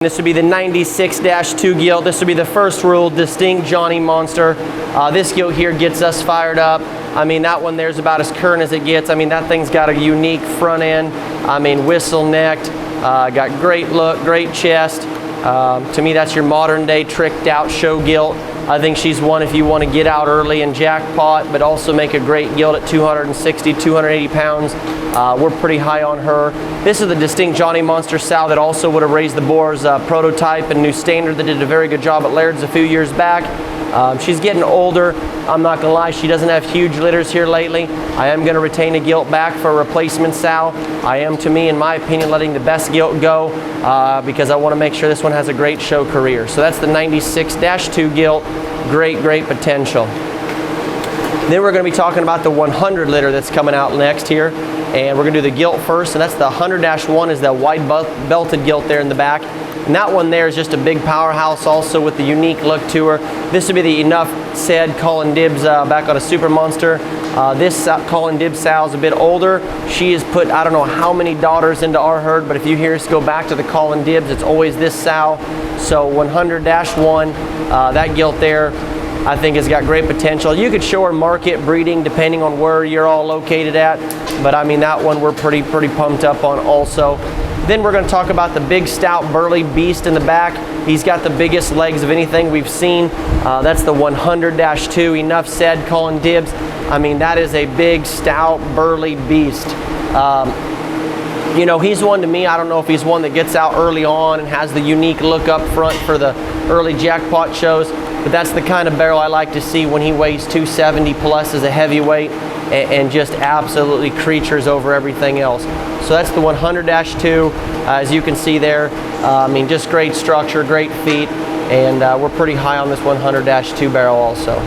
This would be the 96-2 gilt. This would be the first rule, distinct Johnny monster. This gilt here gets us fired up. I mean, that one there's about as current as it gets. I mean, that thing's got a unique front end. I mean, whistle-necked, got great look, great chest. To me, that's your modern day tricked out show gilt. I think she's one if you want to get out early and jackpot, but also make a great gilt at 260, 280 pounds. We're pretty high on her. This is the distinct Johnny Monster sow that also would have raised the boar's prototype and new standard that did a very good job at Laird's a few years back. She's getting older. I'm not gonna lie, she doesn't have huge litters here lately. I am gonna retain a gilt back for a replacement sow. I am, to me, in my opinion, letting the best gilt go because I wanna make sure this one has a great show career. So that's the 96-2 gilt, great potential. Then we're gonna be talking about the 100 litter that's coming out next here. And we're gonna do the gilt first, and that's the 100-1 is that wide belted gilt there in the back. And that one there is just a big powerhouse also with the unique look to her. This would be the enough said calling dibs back on a super monster. This calling dibs sow is a bit older. She has put I don't know how many daughters into our herd, but if you hear us go back to the calling dibs, it's always this sow. So 100-1, that gilt there, I think has got great potential. You could show her market breeding depending on where you're all located at, but I mean that one we're pretty pumped up on also. Then we're going to talk about the big stout burly beast in the back. He's got the biggest legs of anything we've seen. That's the 100-2, enough said, calling dibs. I mean that is a big stout burly beast. You know, he's one to me, I don't know if he's one that gets out early on and has the unique look up front for the early jackpot shows, but that's the kind of barrel I like to see when he weighs 270 plus as a heavyweight and just absolutely creatures over everything else. So that's the 100-2, as you can see there. I mean, just great structure, great feet, and we're pretty high on this 100-2 barrel also.